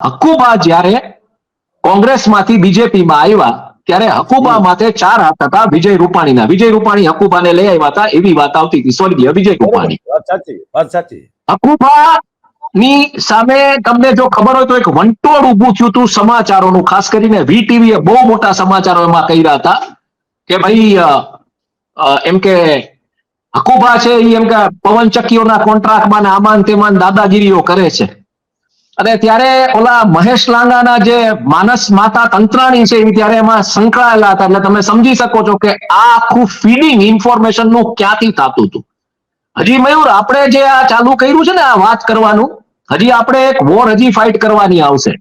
હકુબા જ્યારે કોંગ્રેસમાંથી બીજેપીમાં આવ્યા ત્યારે હકુબા માથે 4 હાથ હતા વિજય રૂપાણીના. વિજય રૂપાણી હકુબાને લઈ આવ્યા હતા એવી વાત આવતી હતી, સ્વર્ગીય વિજય રૂપાણી. વાત સાચી. હકુબા ની સામે તમને જો ખબર હોય તો એક વંટોળ ઊભું થયું હતું સમાચારોનું, ખાસ કરીને વીટીવીએ બહુ મોટા સમાચારો એમાં કર્યા હતા કે ભાઈ એમ કે હકુબા છે એ એમ કે પવનચક્કીઓના કોન્ટ્રાક્ટમાં ને આમાન તેમાન દાદાગીરીઓ કરે છે. અને ત્યારે ઓલા મહેશ લાંગાના જે માનસ માતા તંત્રાણી છે એ ત્યારે એમાં સંકળાયેલા હતા. એટલે તમે સમજી શકો છો કે આ આખું ફીડિંગ ઇન્ફોર્મેશન નું ક્યાંથી થતું હતું. હજી મયુર આપણે જે આ ચાલુ કર્યું છે ને આ વાત કરવાનું, હજી આપણે એક વોર હજી ફાઇટ કરવાની આવશે.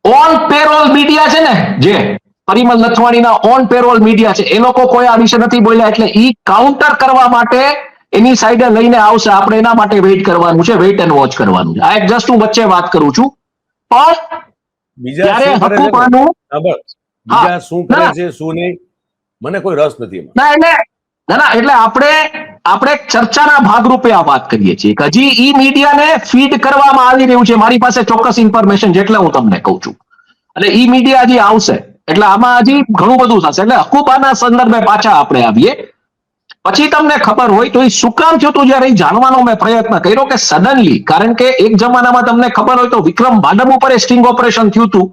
ઓન પેરોલ મીડિયા છે ને, જે પરિમલ નથવાણીના ઓન પેરોલ મીડિયા છે, એ લોકો કોઈ આ વિશે નથી બોલ્યા. એટલે ઈ કાઉન્ટર કરવા માટે એની સાઈડે લઈને આવશે. આપણે એના માટે વેઇટ કરવાનું છે, વેઇટ એન્ડ વોચ કરવાનું છે. આ એક જસ્ટ હું વચ્ચે વાત કરું છું. પણ ત્યારે હકુબાનું બીજા શું કરે છે શું નહીં મને કોઈ રસ નથી. ના એટલે આપણે ચર્ચાના ભાગરૂપે આ વાત કરીએ છીએ કે હજી ઈ મીડિયાને ફીડ કરવામાં આવી રહ્યું છે. મારી પાસે ચોક્કસ ઇન્ફોર્મેશન જેટલે હું તમને કહું છું. એટલે ઈ મીડિયા હજી આવશે, એટલે આમાં હજી ઘણું બધું થશે. એટલે હકુબાના સંદર્ભે પાછા આપણે આવીએ. પછી તમને ખબર હોય તો એ શું કામ થયું હતું, જયારે જાણવાનો મેં પ્રયત્ન કર્યો કે સડનલી, કારણ કે એક જમાનામાં તમને ખબર હોય તો વિક્રમ બાડમ ઉપર સ્ટિંગ ઓપરેશન થયું હતું